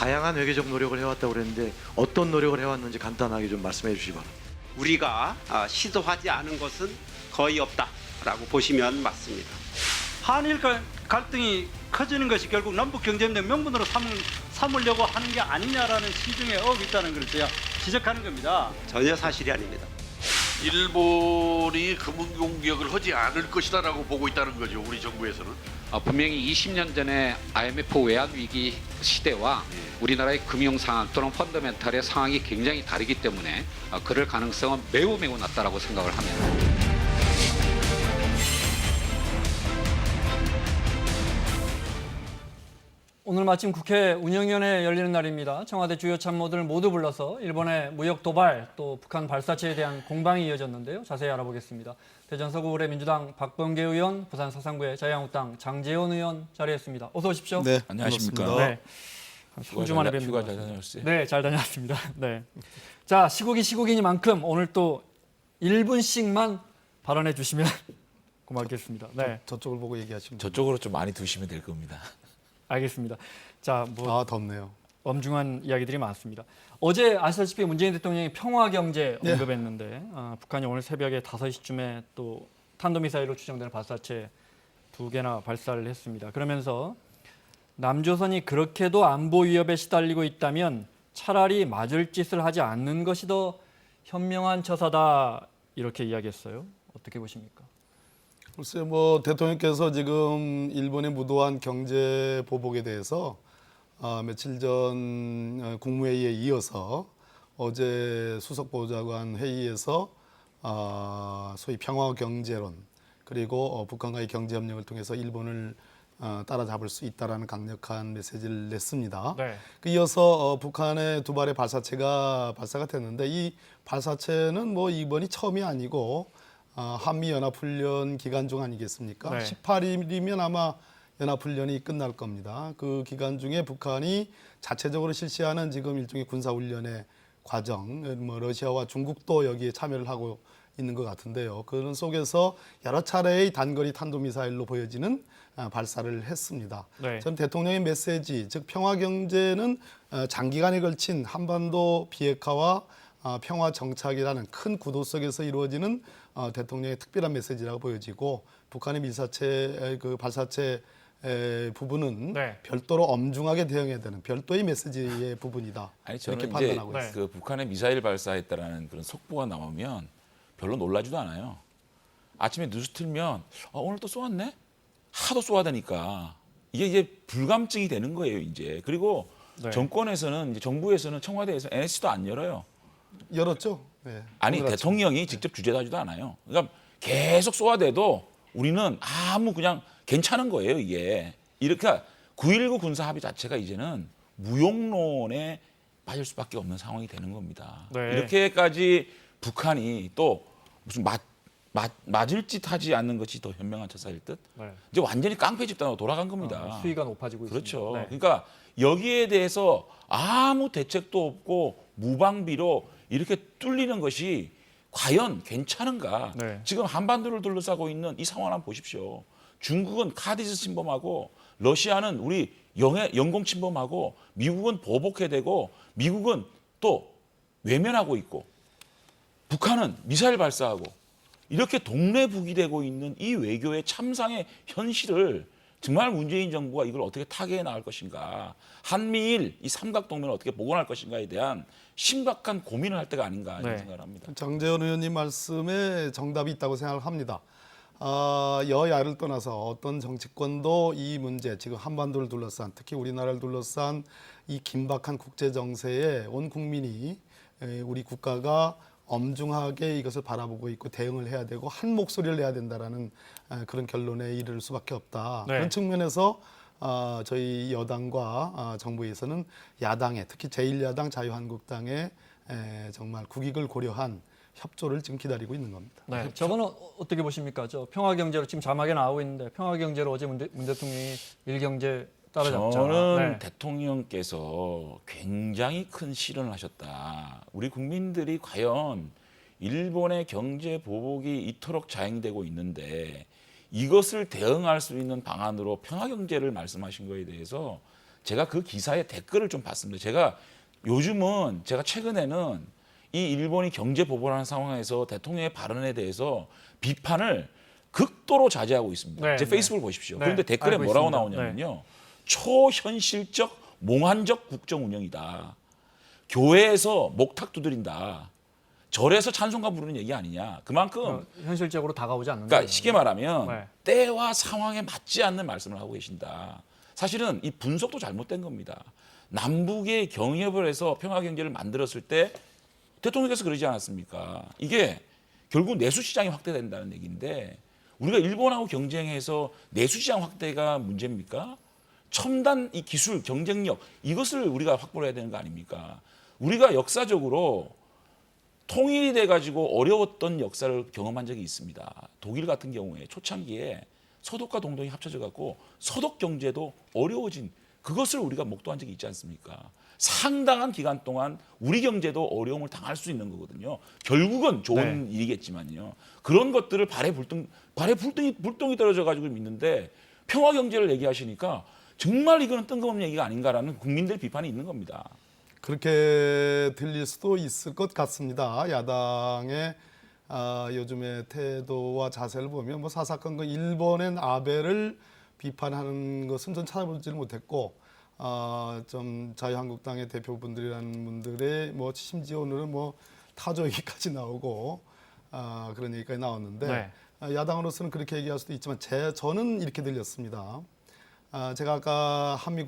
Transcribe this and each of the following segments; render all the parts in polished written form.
다양한 외교적 노력을 해왔다고 그랬는데 어떤 노력을 해왔는지 간단하게 좀 말씀해 주시기 바랍니다. 우리가 시도하지 않은 것은 거의 없다라고 보시면 맞습니다. 한일 갈등이 커지는 것이 결국 남북 경제협력 명분으로 삼으려고 하는 게 아니냐라는 시중에 어업이 있다는 걸 제가 지적하는 겁니다. 전혀 사실이 아닙니다. 일본이 금융공격을 하지 않을 것이다라고 보고 있다는 거죠. 우리 정부에서는. 분명히 20년 전에 IMF 외환 위기 시대와 우리나라의 금융 상황 또는 펀더멘탈의 상황이 굉장히 다르기 때문에 그럴 가능성은 매우 낮다라고 생각을 합니다. 오늘 마침 국회 운영위원회 열리는 날입니다. 청와대 주요 참모들 모두 불러서 일본의 무역 도발 또 북한 발사체에 대한 공방이 이어졌는데요. 자세히 알아보겠습니다. 대전 서구울의 민주당 박범계 의원, 부산 서산구의 자유한국당 장제원 의원 자리했습니다. 어서 오십시오. 네, 안녕하십니까. 네. 3주 만에 뵙는 휴가 것 잘 같습니다. 다녀오셨어요? 네, 잘 다녀왔습니다. 네. 자, 시국이니만큼 오늘 또 1분씩만 발언해 주시면 고맙겠습니다. 네, 저쪽을 보고 얘기하시면 저쪽으로 좀 많이 두시면 될 겁니다. 알겠습니다. 자, 덥네요. 엄중한 이야기들이 많습니다. 어제 아시다시피 문재인 대통령이 평화 경제 네. 언급했는데 북한이 오늘 새벽에 5시쯤에 또 탄도미사일로 추정되는 발사체 2개나 발사를 했습니다. 그러면서 남조선이 그렇게도 안보 위협에 시달리고 있다면 차라리 맞을 짓을 하지 않는 것이 더 현명한 처사다 이렇게 이야기했어요. 어떻게 보십니까? 글쎄 대통령께서 지금 일본의 무도한 경제 보복에 대해서 며칠 전 국무회의에 이어서 어제 수석보좌관 회의에서 소위 평화 경제론 그리고 북한과의 경제 협력을 통해서 일본을 따라잡을 수 있다라는 강력한 메시지를 냈습니다. 네. 이어서 북한의 두 발의 발사체가 발사가 됐는데 이 발사체는 이번이 처음이 아니고 한미연합훈련 기간 중 아니겠습니까? 네. 18일이면 아마 연합훈련이 끝날 겁니다. 그 기간 중에 북한이 자체적으로 실시하는 지금 일종의 군사훈련의 과정, 러시아와 중국도 여기에 참여를 하고 있는 것 같은데요. 그런 속에서 여러 차례의 단거리 탄도미사일로 보여지는 발사를 했습니다. 네. 저는 대통령의 메시지, 즉 평화 경제는 장기간에 걸친 한반도 비핵화와 평화 정착이라는 큰 구도 속에서 이루어지는 대통령의 특별한 메시지라고 보여지고 북한의 밀사체 발사체 부분은 네. 별도로 엄중하게 대응해야 되는 별도의 메시지의 부분이다. 아니 저는 이렇게 이제 판단하고 있습니다. 그 북한의 미사일 발사했다라는 그런 속보가 나오면 별로 놀라지도 않아요. 아침에 뉴스 틀면 오늘 또 쏘았네? 하도 쏘아대니까 이게 불감증이 되는 거예요 이제. 그리고 네. 정권에서는 이제 정부에서는 청와대에서 NSC도 안 열어요. 열었죠? 네. 아니 오늘 아침. 대통령이 직접 주재하지도 않아요. 그러니까 계속 쏘아대도 우리는 그냥 괜찮은 거예요 이게. 이렇게 9.19 군사 합의 자체가 이제는 무용론에 빠질 수밖에 없는 상황이 되는 겁니다. 네. 이렇게까지 북한이 또 무슨 맞을 짓 하지 않는 것이 더 현명한 처사일 듯. 네. 이제 완전히 깡패 집단으로 돌아간 겁니다. 수위가 높아지고 그렇죠. 있습니다. 네. 그러니까 여기에 대해서 아무 대책도 없고 무방비로 이렇게 뚫리는 것이 과연 괜찮은가? 네. 지금 한반도를 둘러싸고 있는 이 상황을 한번 보십시오. 중국은 카디스 침범하고 러시아는 우리 영공 침범하고 미국은 보복해대고 미국은 또 외면하고 있고 북한은 미사일 발사하고 이렇게 동래북이 되고 있는 이 외교의 참상의 현실을 정말 문재인 정부가 이걸 어떻게 타개해 나갈 것인가, 한미일 이 삼각동맹을 어떻게 복원할 것인가에 대한 심각한 고민을 할 때가 아닌가 이런 네. 생각을 합니다. 장제원 의원님 말씀에 정답이 있다고 생각을 합니다. 여야를 떠나서 어떤 정치권도 이 문제, 지금 한반도를 둘러싼, 특히 우리나라를 둘러싼 이 긴박한 국제 정세에 온 국민이 우리 국가가 엄중하게 이것을 바라보고 있고 대응을 해야 되고 한 목소리를 내야 된다라는 그런 결론에 이를 수밖에 없다. 네. 그런 측면에서 저희 여당과 정부에서는 야당의 특히 제1야당 자유한국당의 정말 국익을 고려한 협조를 지금 기다리고 있는 겁니다. 네, 저거는 어떻게 보십니까? 저 평화 경제로 지금 자막에 나오고 있는데 평화 경제로 어제 문 대통령이 일경제 따라잡자. 저는 네. 대통령께서 굉장히 큰 실언을 하셨다. 우리 국민들이 과연 일본의 경제 보복이 이토록 자행되고 있는데 이것을 대응할 수 있는 방안으로 평화 경제를 말씀하신 거에 대해서 제가 그 기사의 댓글을 좀 봤습니다. 제가 요즘은 제가 최근에는 이 일본이 경제 보복하는 상황에서 대통령의 발언에 대해서 비판을 극도로 자제하고 있습니다. 네, 제 네. 페이스북을 보십시오. 네, 그런데 댓글에 알고 뭐라고 있습니다. 나오냐면요. 초현실적 몽환적 국정 운영이다. 교회에서 목탁 두드린다. 절에서 찬송가 부르는 얘기 아니냐. 그만큼 현실적으로 다가오지 않는다. 그러니까 쉽게 말하면 네. 때와 상황에 맞지 않는 말씀을 하고 계신다. 사실은 이 분석도 잘못된 겁니다. 남북의 경협을 해서 평화경제를 만들었을 때 대통령께서 그러지 않았습니까? 이게 결국 내수시장이 확대된다는 얘기인데 우리가 일본하고 경쟁해서 내수시장 확대가 문제입니까? 첨단 이 기술, 경쟁력 이것을 우리가 확보해야 되는 거 아닙니까? 우리가 역사적으로 통일이 돼가지고 어려웠던 역사를 경험한 적이 있습니다. 독일 같은 경우에 초창기에 서독과 동독이 합쳐져 갖고 서독 경제도 어려워진 그것을 우리가 목도한 적이 있지 않습니까? 상당한 기간 동안 우리 경제도 어려움을 당할 수 있는 거거든요. 결국은 좋은 일이겠지만요. 그런 것들을 발에 불똥이 떨어져 가지고 믿는데 평화 경제를 얘기하시니까 정말 이거는 뜬금없는 얘기가 아닌가라는 국민들 비판이 있는 겁니다. 그렇게 들릴 수도 있을 것 같습니다. 야당의 요즘의 태도와 자세를 보면 뭐 사사건건 일본의 아베를 비판하는 것은 전 찾아보지를 못했고 좀 자유한국당의 대표분들이라는 분들의 뭐 심지어 오늘은 뭐 타조 얘기까지 나오고 그런 얘기까지 나왔는데 야당으로서는 그렇게 얘기할 수도 있지만 저는 이렇게 들렸습니다. 제가 아까 한미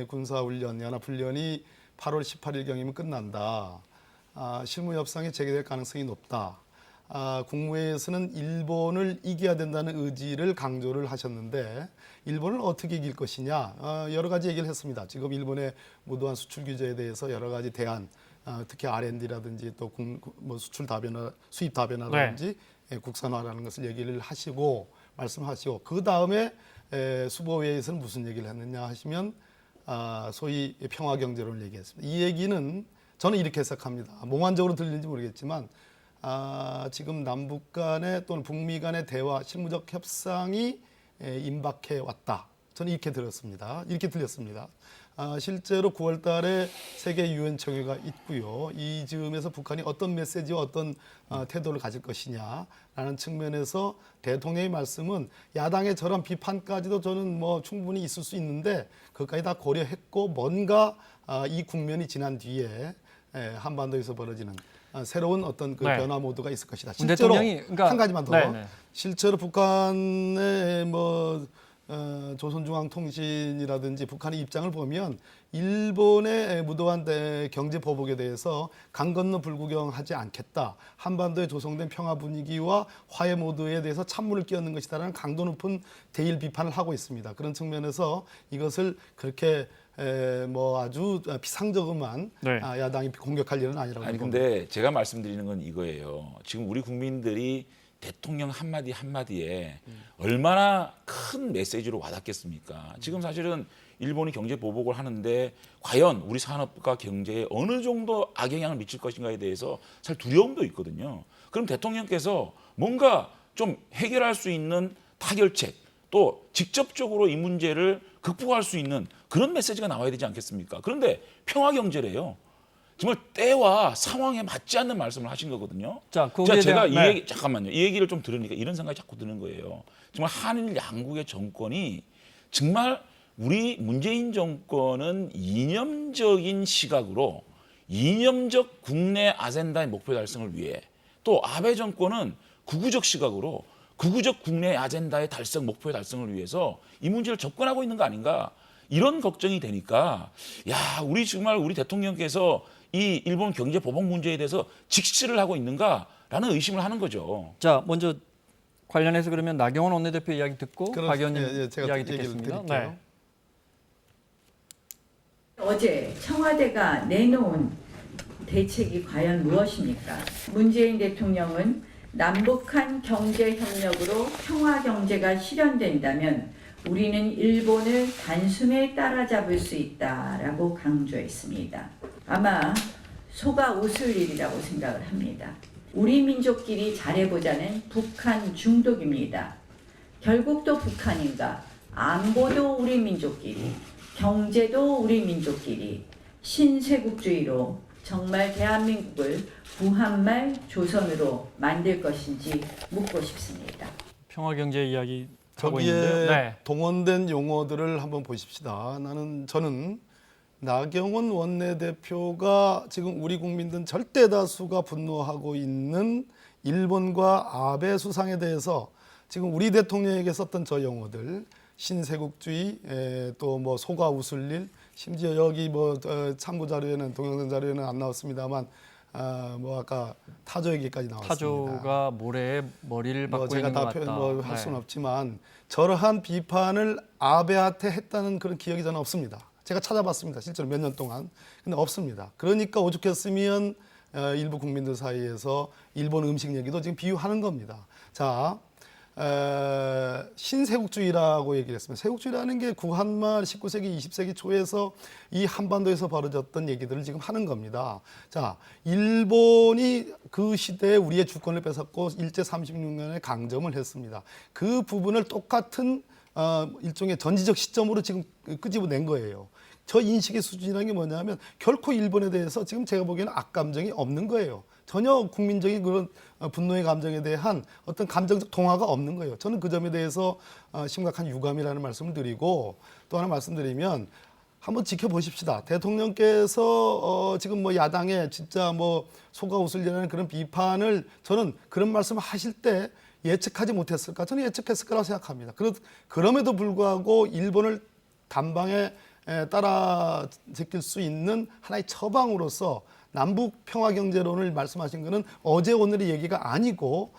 군사훈련 연합훈련이 8월 18일경이면 끝난다. 실무 협상이 재개될 가능성이 높다. 국무회의에서는 일본을 이겨야 된다는 의지를 강조를 하셨는데 일본을 어떻게 이길 것이냐 여러 가지 얘기를 했습니다. 지금 일본의 무도한 수출 규제에 대해서 여러 가지 대안, 특히 R&D라든지 또 뭐 수출 다변화, 수입 다변화라든지 국산화라는 것을 얘기를 하시고 말씀하시고 그 다음에 수보회의에서는 무슨 얘기를 했느냐 하시면 소위 평화 경제론을 얘기했습니다. 이 얘기는 저는 이렇게 해석합니다. 몽환적으로 들리는지 모르겠지만 지금 남북 간의 또는 북미 간의 대화, 실무적 협상이 임박해 왔다. 저는 이렇게 들었습니다. 이렇게 들렸습니다. 실제로 9월 달에 세계 유엔 총회가 있고요. 이 즈음에서 북한이 어떤 메시지와 어떤 태도를 가질 것이냐라는 측면에서 대통령의 말씀은 야당의 저런 비판까지도 저는 뭐 충분히 있을 수 있는데 그것까지 다 고려했고 뭔가 이 국면이 지난 뒤에 한반도에서 벌어지는 새로운 어떤 그 변화 모드가 있을 것이다. 실제로 그러니까, 한 가지만 더. 네네. 실제로 북한의 뭐 조선중앙통신이라든지 북한의 입장을 보면 일본의 무도한 경제 보복에 대해서 강 건너 불구경하지 않겠다. 한반도에 조성된 평화 분위기와 화해 모드에 대해서 찬물을 끼얹는 것이다라는 강도 높은 대일 비판을 하고 있습니다. 그런 측면에서 이것을 그렇게 뭐 아주 비상적으로만 야당이 공격할 일은 아니라고 아니 봅니다. 근데 제가 말씀드리는 건 이거예요. 지금 우리 국민들이 대통령 한마디 한마디에 얼마나 큰 메시지로 와닿겠습니까? 지금 사실은 일본이 경제 보복을 하는데 과연 우리 산업과 경제에 어느 정도 악영향을 미칠 것인가에 대해서 사실 두려움도 있거든요. 그럼 대통령께서 뭔가 좀 해결할 수 있는 타결책 또 직접적으로 이 문제를 극복할 수 있는 그런 메시지가 나와야 되지 않겠습니까? 그런데 평화 경제래요. 정말 때와 상황에 맞지 않는 말씀을 하신 거거든요. 제가 이 얘기 잠깐만요. 이 얘기를 좀 들으니까 이런 생각이 자꾸 드는 거예요. 정말 한일 양국의 정권이 정말 우리 문재인 정권은 이념적인 시각으로 이념적 국내 아젠다의 목표 달성을 위해 또 아베 정권은 구구적 시각으로 구구적 국내 아젠다의 달성 목표 달성을 위해서 이 문제를 접근하고 있는 거 아닌가 이런 걱정이 되니까 야 우리 정말 우리 대통령께서 이 일본 경제 보복 문제에 대해서 직시를 하고 있는가라는 의심을 하는 거죠. 자, 먼저 관련해서 그러면 나경원 원내대표 이야기 듣고 박 의원님 제가 이야기 듣겠습니다. 네. 어제 청와대가 내놓은 대책이 과연 무엇입니까? 문재인 대통령은 남북한 경제협력으로 평화경제가 실현된다면 우리는 일본을 단숨에 따라잡을 수 있다라고 강조했습니다. 아마 속아 웃을 일이라고 생각을 합니다. 우리 민족끼리 잘해보자는 북한 중독입니다. 결국 또 북한인가? 안보도 우리 민족끼리, 경제도 우리 민족끼리 신쇄국주의로 정말 대한민국을 부한말 조선으로 만들 것인지 묻고 싶습니다. 평화경제 이야기 하고 거기에 있는데요. 네. 동원된 용어들을 한번 보십시다. 저는 나경원 원내대표가 지금 우리 국민들 절대 다수가 분노하고 있는 일본과 아베 수상에 대해서 지금 우리 대통령에게 썼던 저 용어들 신쇄국주의, 또 뭐 소가 웃을 일, 심지어 여기 뭐 참고 자료에는 동영상 자료에는 안 나왔습니다만 뭐 아까 타조 얘기까지 나왔습니다. 타조가 모래에 머리를 뭐 박고 제가 있는 것 다 같다. 표현 뭐할 네. 수는 없지만 저러한 비판을 아베한테 했다는 그런 기억이 저는 없습니다. 제가 찾아봤습니다. 실제로 몇 년 동안. 근데 없습니다. 그러니까 오죽했으면 일부 국민들 사이에서 일본 음식 얘기도 지금 비유하는 겁니다. 자, 신쇄국주의라고 얘기를 했습니다. 세국주의라는 게 구한말 19세기, 20세기 초에서 이 한반도에서 벌어졌던 얘기들을 지금 하는 겁니다. 자, 일본이 그 시대에 우리의 주권을 뺏었고 일제 36년에 강점을 했습니다. 그 부분을 똑같은 일종의 전지적 시점으로 지금 끄집어낸 거예요. 저 인식의 수준이라는 게 뭐냐면 결코 일본에 대해서 지금 제가 보기에는 악감정이 없는 거예요. 전혀 국민적인 그런 분노의 감정에 대한 어떤 감정적 동화가 없는 거예요. 저는 그 점에 대해서 심각한 유감이라는 말씀을 드리고 또 하나 말씀드리면 한번 지켜보십시다. 대통령께서 지금 뭐 야당에 진짜 뭐 소가 웃으려는 그런 비판을 저는 그런 말씀을 하실 때 예측하지 못했을까? 저는 예측했을 거라고 생각합니다. 그럼에도 불구하고 일본을 단방에 따라 제낄 수 있는 하나의 처방으로서 남북 평화 경제론을 말씀하신 것은 어제 오늘의 얘기가 아니고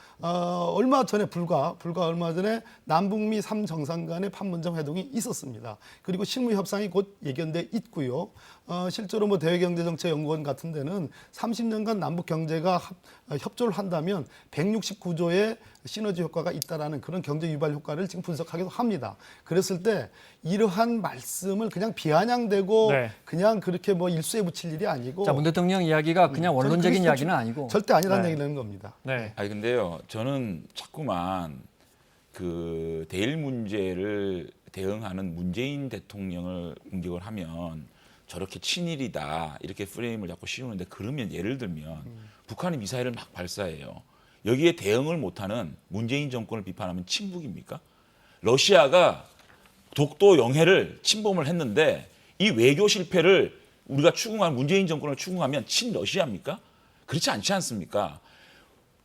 얼마 전에 불과 얼마 전에 남북미 3정상 간의 판문점 회동이 있었습니다. 그리고 실무 협상이 곧 예견돼 있고요. 실제로 뭐 대외경제정책연구원 같은 데는 30년간 남북 경제가 협조를 한다면 169조의 시너지 효과가 있다라는 그런 경제 유발 효과를 지금 분석하기도 합니다. 그랬을 때 이러한 말씀을 그냥 비아냥대고 네. 그냥 그렇게 뭐 일수에 붙일 일이 아니고 자, 문 대통령 이야기가 그냥 원론적인 저는 이야기는 아니고 절대 아니라는 네. 얘기를 하는 겁니다. 네. 아니 근데요, 저는 자꾸만 그 대일 문제를 대응하는 문재인 대통령을 공격을 하면 저렇게 친일이다 이렇게 프레임을 자꾸 씌우는데, 그러면 예를 들면 북한이 미사일을 막 발사해요. 여기에 대응을 못하는 문재인 정권을 비판하면 친북입니까? 러시아가 독도 영해를 침범을 했는데 이 외교 실패를 우리가 추궁한 문재인 정권을 추궁하면 친러시아입니까? 그렇지 않지 않습니까?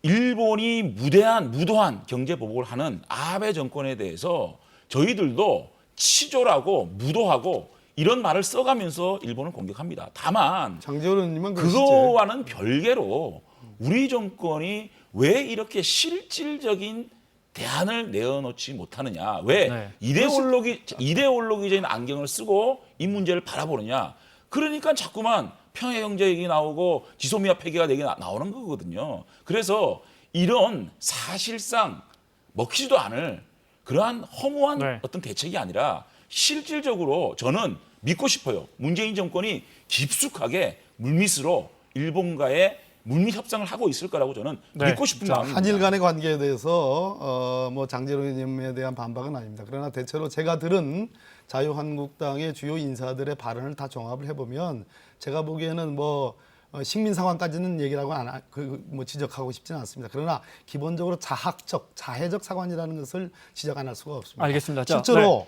일본이 무도한 경제 보복을 하는 아베 정권에 대해서 저희들도 치졸하고 무도하고 이런 말을 써가면서 일본을 공격합니다. 다만 장재원 의원님은 그러시죠? 그거와는 별개로 우리 정권이 왜 이렇게 실질적인 대안을 내어놓지 못하느냐, 왜 네. 이데올로기적인 안경을 쓰고 이 문제를 바라보느냐. 그러니까 자꾸만 평화경제 얘기 나오고 지소미아 폐기가 얘기 나오는 거거든요. 그래서 이런 사실상 먹히지도 않을 그러한 허무한 네. 어떤 대책이 아니라 실질적으로 저는 믿고 싶어요. 문재인 정권이 깊숙하게 물밑으로 일본과의 물밑 협상을 하고 있을 거라고 저는 네. 믿고 싶은 마음입니다. 한일 간의 관계에 대해서 뭐 장재원 의원님에 대한 반박은 아닙니다. 그러나 대체로 제가 들은 자유한국당의 주요 인사들의 발언을 다 종합을 해보면 제가 보기에는 뭐 식민 상황까지는 얘기라고 뭐 지적하고 싶지는 않습니다. 그러나 기본적으로 자해적 상황이라는 것을 지적 안 할 수가 없습니다. 알겠습니다. 자, 실제로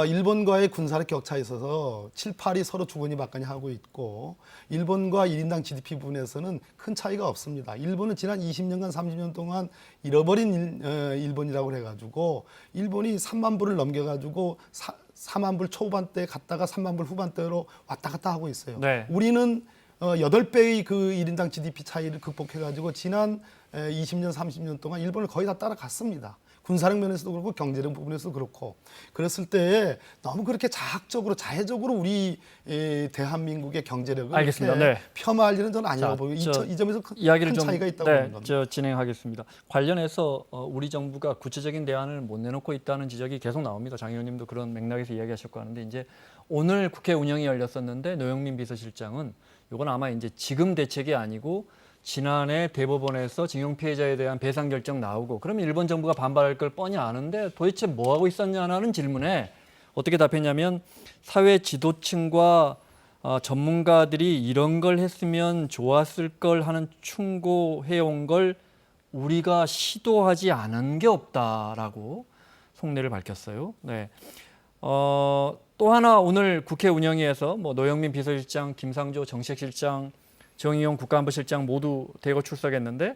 일본과의 군사력 격차에 있어서 7, 8이 서로 주거니 받거니 하고 있고 일본과 1인당 GDP 부분에서는 큰 차이가 없습니다. 일본은 지난 20년간 30년 동안 잃어버린 일본이라고 해가지고 일본이 3만 불을 넘겨가지고 4만 불 초반대 갔다가 3만 불 후반대로 왔다 갔다 하고 있어요. 네. 우리는 8배의 그 1인당 GDP 차이를 극복해가지고 지난 20년, 30년 동안 일본을 거의 다 따라갔습니다. 군사력 면에서도 그렇고 경제력 부분에서도 그렇고. 그랬을 때 너무 그렇게 자해적으로 우리 대한민국의 경제력을 알겠습니다. 이렇게 네. 폄하할 일은 저는 아니라고 자, 보고 이 점에서 이야기를 큰 좀 차이가 있다고 보는 겁니다. 저 진행하겠습니다. 관련해서 우리 정부가 구체적인 대안을 못 내놓고 있다는 지적이 계속 나옵니다. 장 의원님도 그런 맥락에서 이야기하셨고 하는데 이제 오늘 국회 운영이 열렸었는데 노영민 비서실장은 이건 아마 이제 지금 대책이 아니고 지난해 대법원에서 징용 피해자에 대한 배상 결정 나오고 그러면 일본 정부가 반발할 걸 뻔히 아는데 도대체 뭐 하고 있었냐는 질문에 어떻게 답했냐면 사회 지도층과 전문가들이 이런 걸 했으면 좋았을 걸 하는 충고해온 걸 우리가 시도하지 않은 게 없다라고 속내를 밝혔어요. 네. 또 하나 오늘 국회 운영위에서 뭐 노영민 비서실장, 김상조 정책실장, 정의용 국가안보실장 모두 대거 출석했는데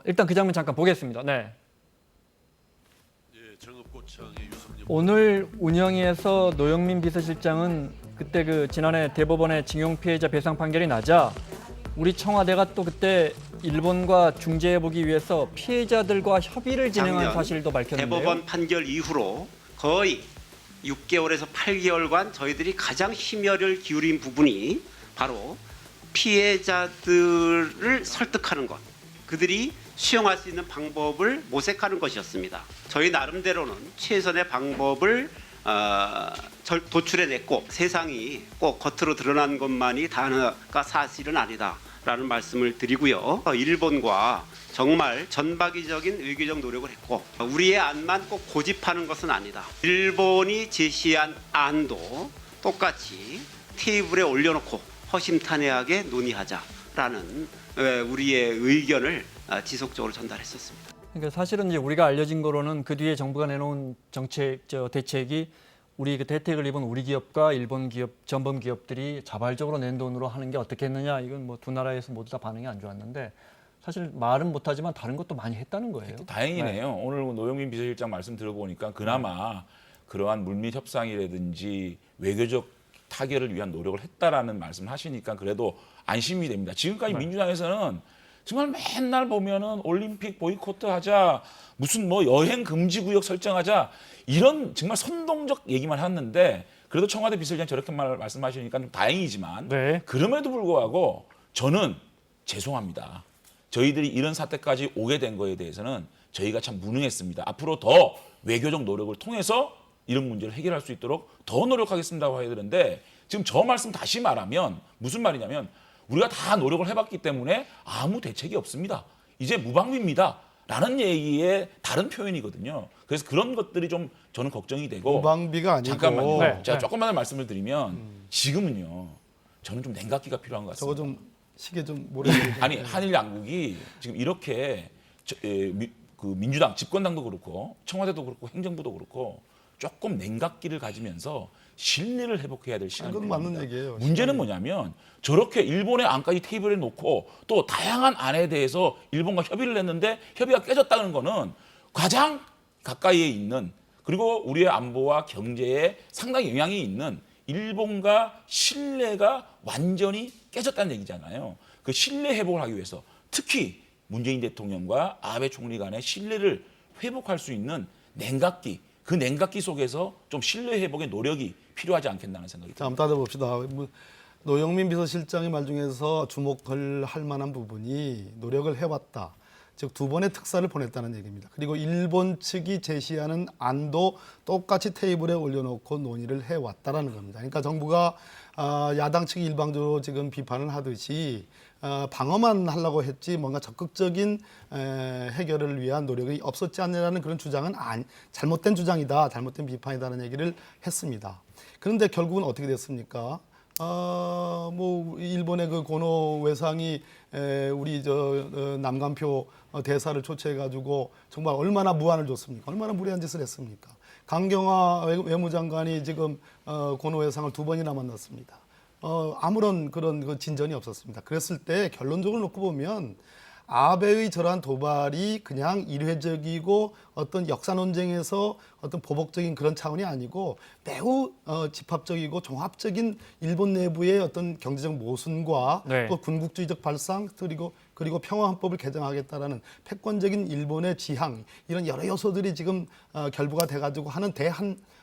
일단 그 장면 잠깐 보겠습니다. 네. 오늘 운영위에서 노영민 비서실장은 그때 그 지난해 대법원의 징용 피해자 배상 판결이 나자 우리 청와대가 또 그때 일본과 중재해보기 위해서 피해자들과 협의를 진행한 작년 사실도 밝혔는데요. 대법원 판결 이후로 거의 6개월에서 8개월간 저희들이 가장 심혈을 기울인 부분이 바로 피해자들을 설득하는 것, 그들이 수용할 수 있는 방법을 모색하는 것이었습니다. 저희 나름대로는 최선의 방법을 도출해냈고 세상이 꼭 겉으로 드러난 것만이 다가 사실은 아니다라는 말씀을 드리고요. 일본과 정말 전방위적인 외교적 노력을 했고 우리의 안만 꼭 고집하는 것은 아니다. 일본이 제시한 안도 똑같이 테이블에 올려놓고 허심탄회하게 논의하자라는 우리의 의견을 지속적으로 전달했었습니다. 그러니까 사실은 이제 우리가 알려진 거로는 그 뒤에 정부가 내놓은 대책이 우리 그 대택을 입은 우리 기업과 일본 기업, 전범 기업들이 자발적으로 낸 돈으로 하는 게 어떻겠느냐. 이건 뭐 두 나라에서 모두 다 반응이 안 좋았는데 사실 말은 못하지만 다른 것도 많이 했다는 거예요. 다행이네요. 네. 오늘 노영민 비서실장 말씀 들어보니까 그나마 그러한 물밑 협상이라든지 외교적 타결을 위한 노력을 했다라는 말씀을 하시니까 그래도 안심이 됩니다. 지금까지 민주당에서는 정말 맨날 보면은 올림픽 보이콧하자, 무슨 뭐 여행 금지 구역 설정하자 이런 정말 선동적 얘기만 했는데 그래도 청와대 비서실장 저렇게 말씀하시니까 좀 다행이지만 네. 그럼에도 불구하고 저는 죄송합니다. 저희들이 이런 사태까지 오게 된 거에 대해서는 저희가 참 무능했습니다. 앞으로 더 외교적 노력을 통해서 이런 문제를 해결할 수 있도록 더 노력하겠습니다고 해야 되는데 지금 저 말씀 다시 말하면 무슨 말이냐면 우리가 다 노력을 해봤기 때문에 아무 대책이 없습니다. 이제 무방비입니다. 라는 얘기의 다른 표현이거든요. 그래서 그런 것들이 좀 저는 걱정이 되고 무방비가 아니고 잠깐만요. 네. 제가 조금만 더 말씀을 드리면 지금은요. 저는 좀 냉각기가 필요한 것 같습니다. 저거 좀 시계 좀 모래. 아니 한일 양국이 지금 이렇게 그 민주당 집권당도 그렇고 청와대도 그렇고 행정부도 그렇고 조금 냉각기를 가지면서 신뢰를 회복해야 될 시간이 그건 필요합니다. 맞는 얘기예요. 문제는 뭐냐면 저렇게 일본의 안까지 테이블에 놓고 또 다양한 안에 대해서 일본과 협의를 했는데 협의가 깨졌다는 거는 가장 가까이에 있는 그리고 우리의 안보와 경제에 상당히 영향이 있는 일본과 신뢰가 완전히 깨졌다는 얘기잖아요. 그 신뢰 회복을 하기 위해서 특히 문재인 대통령과 아베 총리 간의 신뢰를 회복할 수 있는 냉각기, 그 냉각기 속에서 좀 신뢰 회복의 노력이 필요하지 않겠나는 생각이 듭니다. 자, 한번 따져봅시다. 노영민 비서실장의 말 중에서 주목을 할 만한 부분이 노력을 해왔다. 즉 두 번의 특사를 보냈다는 얘기입니다. 그리고 일본 측이 제시하는 안도 똑같이 테이블에 올려놓고 논의를 해왔다라는 겁니다. 그러니까 정부가 야당 측이 일방적으로 지금 비판을 하듯이 방어만 하려고 했지 뭔가 적극적인 해결을 위한 노력이 없었지 않느냐는 그런 주장은 잘못된 주장이다, 잘못된 비판이다라는 얘기를 했습니다. 그런데 결국은 어떻게 됐습니까? 뭐 일본의 그 고노 외상이 우리 남간표 대사를 초치해가지고 정말 얼마나 무안을 줬습니까? 얼마나 무례한 짓을 했습니까? 강경화 외무장관이 지금 고노 외상을 2번이나 만났습니다. 아무런 그런 그 진전이 없었습니다. 그랬을 때 결론적으로 놓고 보면 아베의 저러한 도발이 그냥 일회적이고 어떤 역사 논쟁에서 어떤 보복적인 그런 차원이 아니고 매우 집합적이고 종합적인 일본 내부의 어떤 경제적 모순과 네. 또 군국주의적 발상 그리고 평화헌법을 개정하겠다라는 패권적인 일본의 지향 이런 여러 요소들이 지금 결부가 돼가지고 하는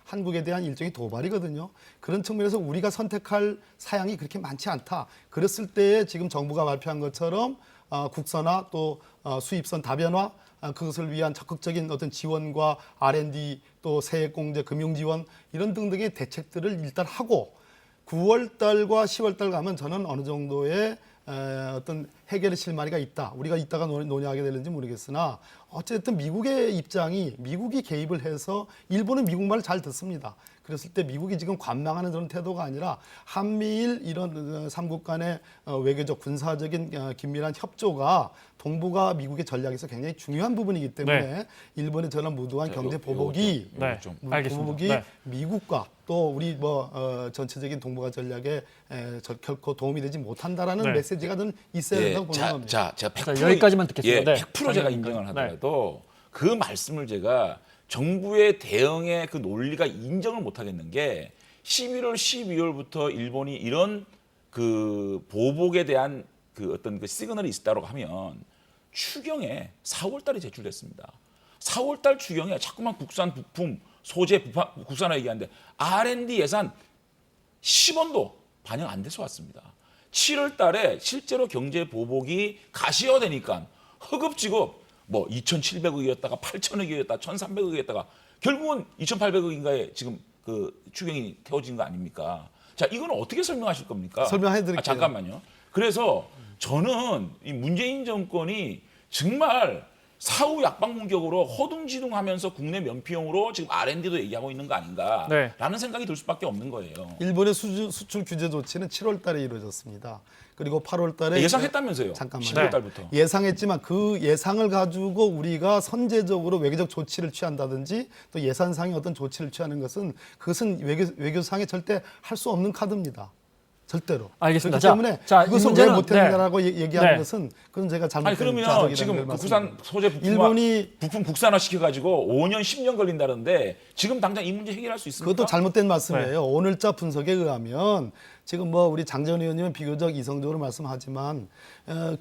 한국에 대한 일종의 도발이거든요. 그런 측면에서 우리가 선택할 사양이 그렇게 많지 않다. 그랬을 때에 지금 정부가 발표한 것처럼 국선화 또 수입선 다변화 그것을 위한 적극적인 어떤 지원과 R&D 또 세액공제 금융지원 이런 등등의 대책들을 일단 하고 9월 달과 10월 달 가면 저는 어느 정도의 어떤 해결의 실마리가 있다. 우리가 이따가 논의하게 될는지 모르겠으나 어쨌든 미국의 입장이 미국이 개입을 해서 일본은 미국 말을 잘 듣습니다. 그랬을 때 미국이 지금 관망하는 그런 태도가 아니라 한미일 이런 삼국 간의 외교적 군사적인 긴밀한 협조가 동북아 미국의 전략에서 굉장히 중요한 부분이기 때문에 일본의 저런 무도한 경제 보복이 보복이 미국과 또 우리 전체적인 동북아 전략에 결코 도움이 되지 못한다라는 메시지가 좀 있어야 된다고 보는 겁니다. 제가 100% 여기까지만 듣겠습니다. 100% 제가 인정을 하더라도 그 말씀을 제가 정부의 대응의 그 논리가 인정을 못 하겠는 게 11월, 12월부터 일본이 이런 그 보복에 대한 그 어떤 그 시그널이 있다고 하면 추경에 4월 달에 제출됐습니다. 4월 달 추경에 자꾸만 국산 부품, 소재, 국산화 얘기하는데 R&D 예산 10원도 반영 안 돼서 왔습니다. 7월 달에 실제로 경제 보복이 가시화되니까 허겁지겁 2,700억이었다가 8,000억이었다가 1,300억이었다가 결국은 2,800억인가에 지금 그 추경이 태워진 거 아닙니까? 자, 이건 어떻게 설명하실 겁니까? 설명해드릴게요. 잠깐만요. 그래서 저는 이 문재인 정권이 정말 사후 약방 공격으로 허둥지둥하면서 국내 면피용으로 지금 R&D도 얘기하고 있는 거 아닌가라는 생각이 들 수밖에 없는 거예요. 일본의 수출 규제 조치는 7월 달에 이루어졌습니다. 그리고 8월 달에 예상했다면서요. 잠깐만요. 11월 달부터. 예상했지만 그 예상을 가지고 우리가 선제적으로 외교적 조치를 취한다든지 또 예산상의 어떤 조치를 취하는 것은 그것은 외교상에 절대 할 수 없는 카드입니다. 절대로. 알겠습니다. 그렇기 때문에 자, 그것을 왜 못했느냐라고 얘기하는 것은 그건 제가 잘못된 아니 그러면 자석이라는 지금 걸 국산 말씀드립니다. 소재 부품 국산화 시켜가지고 5년 10년 걸린다는데 지금 당장 이 문제 해결할 수 있습니까? 그것도 잘못된 말씀이에요. 오늘자 분석에 의하면 지금 우리 장전 의원님은 비교적 이성적으로 말씀하지만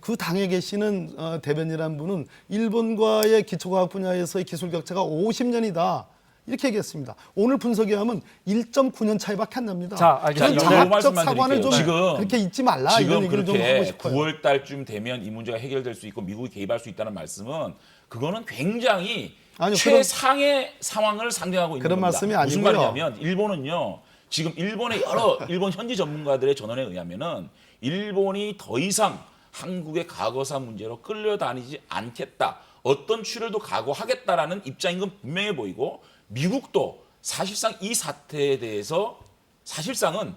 그 당에 계시는 대변인이라는 분은 일본과의 기초과학 분야에서의 기술 격차가 50년이다. 이렇게 얘기했습니다. 오늘 분석에 하면 1.9년 차이밖에 안 납니다. 자, 알겠습니다. 자학적 사관을 좀 지금 그렇게 잊지 말라 이런 얘기를 좀 하고 싶어요. 9월 달쯤 되면 이 문제가 해결될 수 있고 미국이 개입할 수 있다는 말씀은 그거는 굉장히 최상의 상황을 상정하고 있는 그런 겁니다. 말씀이 무슨 아니고요. 말이냐면 일본은요. 지금 일본의 여러 일본 현지 전문가들의 전언에 의하면은 일본이 더 이상 한국의 과거사 문제로 끌려다니지 않겠다. 어떤 출혈도 각오하겠다라는 입장인 건 분명해 보이고 미국도 사실상 이 사태에 대해서 사실상은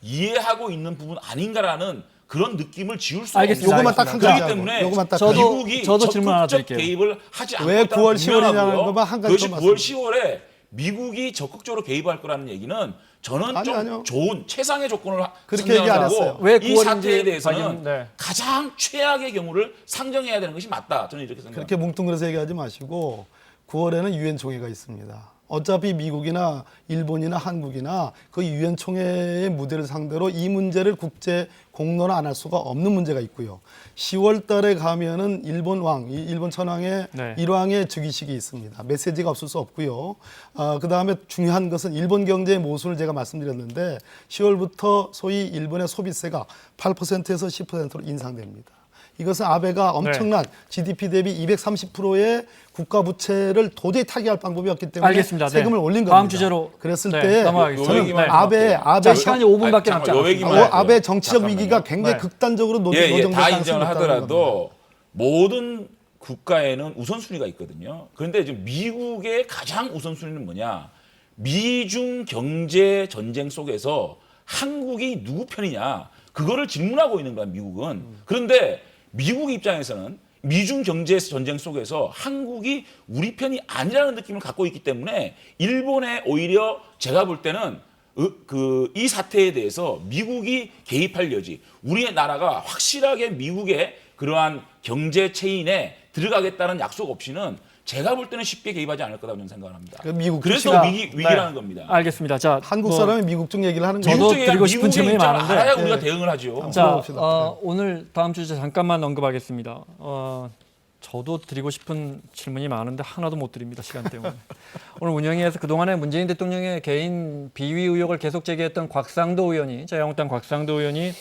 이해하고 있는 부분 아닌가라는 그런 느낌을 지울 수가 없습니다. 요거만 딱 한 가지 그렇기 때문에 미국이 저도 질문 하나 적극적 드릴게요. 개입을 하지 않고 왜 있다는 9월 10월이냐는 분명하고요. 것만 한 가지 그것이 더 9월 10월에 미국이 적극적으로 개입할 거라는 얘기는 저는 아니요. 좋은 최상의 조건을 그렇게 얘기 안 했어요. 상정하고 왜 이 9월인지 사태에 대해서는 확인, 가장 최악의 경우를 상정해야 되는 것이 맞다. 저는 이렇게 생각합니다. 그렇게 뭉뚱그려서 얘기하지 마시고 9월에는 유엔 총회가 있습니다. 어차피 미국이나 일본이나 한국이나 그 유엔 총회의 무대를 상대로 이 문제를 국제 공론화 안 할 수가 없는 문제가 있고요. 10월 달에 가면은 일본 천황의 일왕의 즉위식이 있습니다. 메시지가 없을 수 없고요. 그다음에 중요한 것은 일본 경제의 모순을 제가 말씀드렸는데 10월부터 소위 일본의 소비세가 8%에서 10%로 인상됩니다. 이것은 아베가 엄청난 GDP 대비 230%의 국가 부채를 도저히 타개할 방법이 없기 때문에 알겠습니다. 세금을 올린 겁니다. 다음 주제로 그랬을 때 넘어가겠습니다. 저는 자, 시간이 5분밖에 남지 않았습니다. 아베 정치적 위기가 굉장히 극단적으로 노정될 다 가능성이 인정을 있다는 하더라도 모든 국가에는 우선순위가 있거든요. 그런데 지금 미국의 가장 우선순위는 뭐냐? 미중 경제 전쟁 속에서 한국이 누구 편이냐? 그거를 질문하고 있는 거야, 미국은. 그런데 미국 입장에서는 미중 경제 전쟁 속에서 한국이 우리 편이 아니라는 느낌을 갖고 있기 때문에 일본에 오히려 제가 볼 때는 이 사태에 대해서 미국이 개입할 여지, 우리나라가 확실하게 미국의 그러한 경제 체인에 들어가겠다는 약속 없이는 제가 볼 때는 쉽게 개입하지 않을 거라고 저는 생각을 합니다. 그래서 위기라는 겁니다. 알겠습니다. 자, 한국 사람이 미국 쪽 얘기를 하는 거죠. 저도 드리고 싶은 질문이 많은데 알아야 우리가 대응을 하죠. 자, 오늘 다음 주제 잠깐만 언급하겠습니다. 저도 드리고 싶은 질문이 많은데 하나도 못 드립니다. 시간 때문에. 오늘 운영위에서 그동안에 문재인 대통령의 개인 비위 의혹을 계속 제기했던 곽상도 의원이, 자유한국당 곽상도 의원이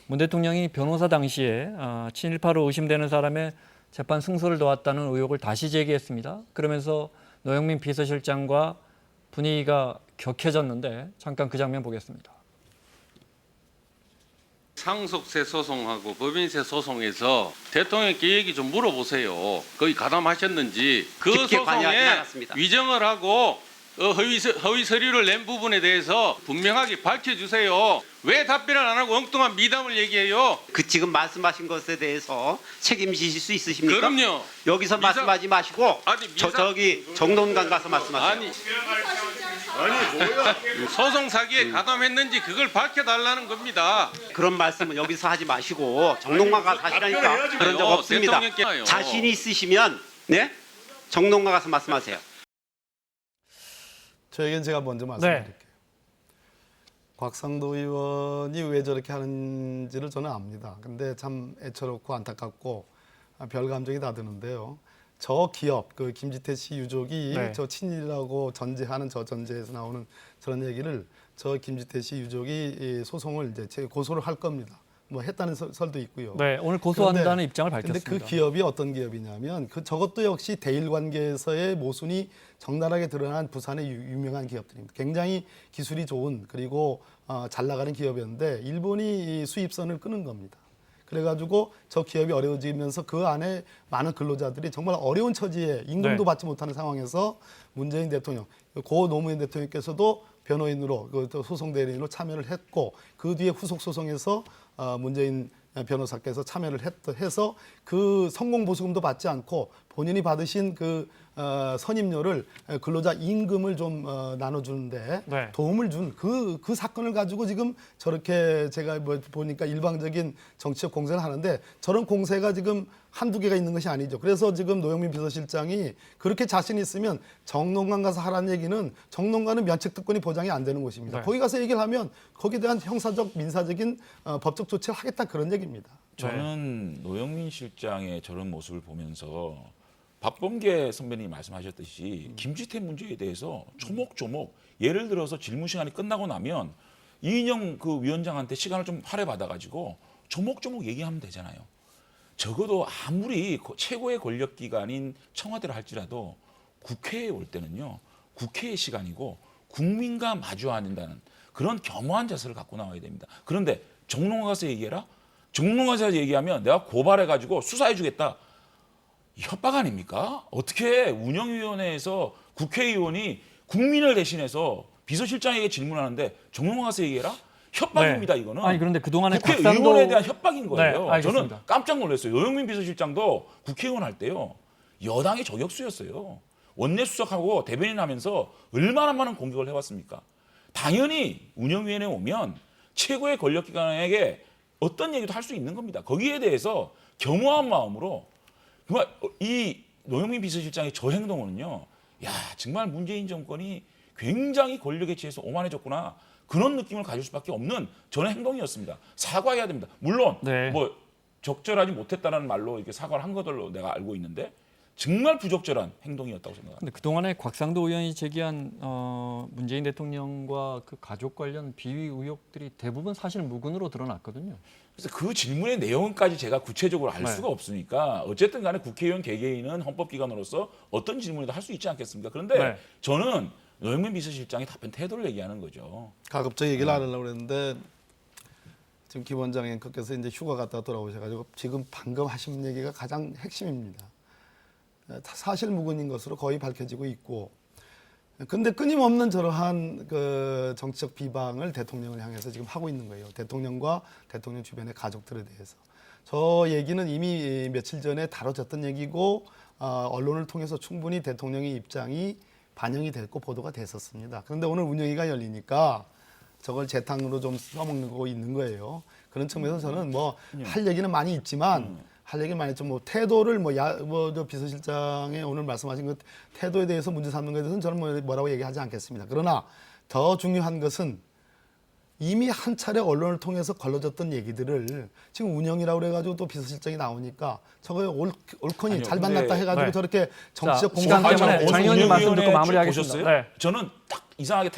문 대통령이 변호사 당시에 친일파로 의심되는 사람의 재판 승소를 도왔다는 의혹을 다시 제기했습니다. 그러면서 노영민 비서실장과 분위기가 격해졌는데 잠깐 그 장면 보겠습니다. 상속세 소송하고 법인세 소송에서 대통령께 얘기 좀 물어보세요. 거기 가담하셨는지 그 깊게 관여하지 소송에 않았습니다. 위정을 하고 허위 서류를 낸 부분에 대해서 분명하게 밝혀주세요. 왜 답변을 안 하고 엉뚱한 미담을 얘기해요? 그 지금 말씀하신 것에 대해서 책임지실 수 있으십니까? 그럼요. 여기서 미사- 말씀하지 마시고 아니, 저기 정론관 가서 말씀하세요. 아니 소송 사기에 가담했는지 그걸 밝혀달라는 겁니다. 그런 말씀은 여기서 하지 마시고 정론관 가서 하시라니까. 그런 적 없습니다. 대통령께 자신이 있으시면 네? 정론관 가서 말씀하세요. 저에겐 제가 먼저 말씀드릴게요. 곽상도 의원이 왜 저렇게 하는지를 저는 압니다. 근데 참 애처롭고 안타깝고 별 감정이 다 드는데요. 저 기업, 그 김지태 씨 유족이 네. 저 친일이라고 전제하는 저 전제에서 나오는 저런 얘기를 저 김지태 씨 유족이 이 소송을 이제 고소를 할 겁니다. 뭐 했다는 설도 있고요. 네, 오늘 고소한다는 그런데- 입장을 근데 밝혔습니다. 그 기업이 어떤 기업이냐면 저것도 역시 대일 관계에서의 모순이 적나라하게 드러난 부산의 유명한 기업들입니다. 굉장히 기술이 좋은 그리고 잘 나가는 기업이었는데 일본이 이 수입선을 끊은 겁니다. 그래가지고 저 기업이 어려워지면서 그 안에 많은 근로자들이 정말 어려운 처지에 임금도 네. 받지 못하는 상황에서 문재인 대통령, 고 노무현 대통령께서도 변호인으로 그 소송 대리인으로 참여를 했고 그 뒤에 후속 소송에서 문재인 변호사께서 참여를 해서 그 성공보수금도 받지 않고 본인이 받으신 그 선임료를 근로자 임금을 좀 나눠주는데 네. 도움을 준 그 사건을 가지고 지금 저렇게 제가 뭐 보니까 일방적인 정치적 공세를 하는데 저런 공세가 지금 한두 개가 있는 것이 아니죠. 그래서 지금 노영민 비서실장이 그렇게 자신 있으면 정론관 가서 하라는 얘기는 정론관은 면책특권이 보장이 안 되는 곳입니다. 네. 거기 가서 얘기를 하면 거기에 대한 형사적, 민사적인 법적 조치를 하겠다 그런 얘기입니다. 저는 노영민 실장의 저런 모습을 보면서 박범계 선배님이 말씀하셨듯이 김지태 문제에 대해서 조목조목 예를 들어서 질문 시간이 끝나고 나면 이인영 그 위원장한테 시간을 좀 할애받아가지고 조목조목 얘기하면 되잖아요. 적어도 아무리 최고의 권력기관인 청와대를 할지라도 국회에 올 때는요. 국회의 시간이고 국민과 마주한다는 그런 겸허한 자세를 갖고 나와야 됩니다. 그런데 정론관 가서 얘기해라? 정론관 가서 얘기하면 내가 고발해가지고 수사해주겠다. 협박 아닙니까? 어떻게 운영위원회에서 국회의원이 국민을 대신해서 비서실장에게 질문하는데 정론관 가서 얘기해라? 협박입니다. 네. 이거는. 아니 그런데 그동안에 국회의원에 대한 협박인 거예요. 네, 알겠습니다. 저는 깜짝 놀랐어요. 노영민 비서실장도 국회의원 할 때요. 여당의 저격수였어요. 원내수석하고 대변인 하면서 얼마나 많은 공격을 해왔습니까? 당연히 운영위원회에 오면 최고의 권력기관에게 어떤 얘기도 할 수 있는 겁니다. 거기에 대해서 겸허한 마음으로 정말 이 노영민 비서실장의 저 행동은요. 야 정말 문재인 정권이 굉장히 권력에 취해서 오만해졌구나. 그런 느낌을 가질 수밖에 없는 저는 행동이었습니다. 사과해야 됩니다. 물론 네. 뭐 적절하지 못했다는 말로 이렇게 사과를 한 것으로 내가 알고 있는데 정말 부적절한 행동이었다고 생각합니다. 근데 그동안에 곽상도 의원이 제기한 문재인 대통령과 그 가족 관련 비위 의혹들이 대부분 사실 무근으로 드러났거든요. 그래서 그 질문의 내용까지 제가 구체적으로 알 네. 수가 없으니까 어쨌든 간에 국회의원 개개인은 헌법기관으로서 어떤 질문이도 할 수 있지 않겠습니까? 그런데 네. 저는 노영민 비서실장의 답변 태도를 얘기하는 거죠. 가급적 얘기를 안 하려고 그랬는데 지금 김 원장 앵커께서 이제 휴가 갔다 돌아오셔가지고 지금 방금 하신 얘기가 가장 핵심입니다. 사실 무근인 것으로 거의 밝혀지고 있고, 근데 끊임없는 저러한 그 정치적 비방을 대통령을 향해서 지금 하고 있는 거예요. 대통령과 대통령 주변의 가족들에 대해서. 저 얘기는 이미 며칠 전에 다뤄졌던 얘기고 언론을 통해서 충분히 대통령의 입장이 반영이 됐고 보도가 됐었습니다. 그런데 오늘 운영위가 열리니까 저걸 재탕으로 좀 써먹는 거 있는 거예요. 그런 측면에서 저는 뭐 할 얘기는 많이 있지만 할 얘기는 많이 있지만 뭐 태도를 저 비서실장의 오늘 말씀하신 그 태도에 대해서 문제 삼는 것에 대해서는 저는 뭐라고 얘기하지 않겠습니다. 그러나 더 중요한 것은 이미 한 차례 언론을 통해서 걸러졌던 얘기들을 지금 운영이라고 그래가지고 또 비서실장이 나오니까 저거 옳거니 아니요, 잘 근데- 만났다 해가지고 네. 저렇게 정치적 자, 시간 공방을 때문에 하고 장 의원님 말씀 듣고 운영위원회 마무리하겠습니다. 보셨어요? 네. 저는 딱 이상하게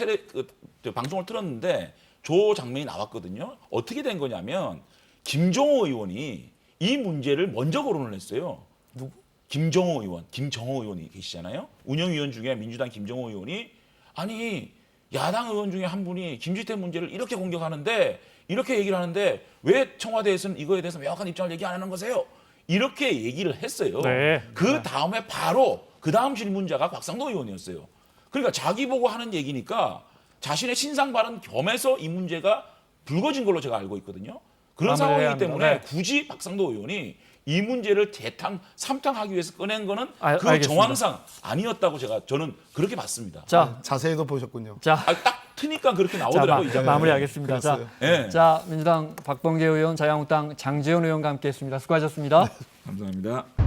방송을 틀었는데 조 장면이 나왔거든요. 어떻게 된 거냐면 김종호 의원이 이 문제를 먼저 거론을 했어요. 누구? 김정호 의원이 계시잖아요. 운영위원 중에 민주당 김정호 의원이 아니 야당 의원 중에 한 분이 김지태 문제를 이렇게 공격하는데 이렇게 얘기를 하는데 왜 청와대에서는 이거에 대해서 명확한 입장을 얘기 안 하는 거세요? 이렇게 얘기를 했어요. 네. 그 다음에 바로 그 다음 질문자가 곽상도 의원이었어요. 그러니까 자기 보고 하는 얘기니까 자신의 신상 발언 겸해서 이 문제가 불거진 걸로 제가 알고 있거든요. 그런 마무리해야 상황이기 합니다. 때문에 네. 굳이 곽상도 의원이 이 문제를 삼탕하기 위해서 꺼낸 거는 그 알겠습니다. 정황상 아니었다고 저는 그렇게 봤습니다. 자, 자세히도 보셨군요. 자, 딱 트니까 그렇게 자 나오더라고요. 이 장면이. 마무리하겠습니다. 자, 그랬어요. 예. 자, 민주당 박범계 의원, 자유한국당 장재원 의원과 함께했습니다. 수고하셨습니다. 감사합니다.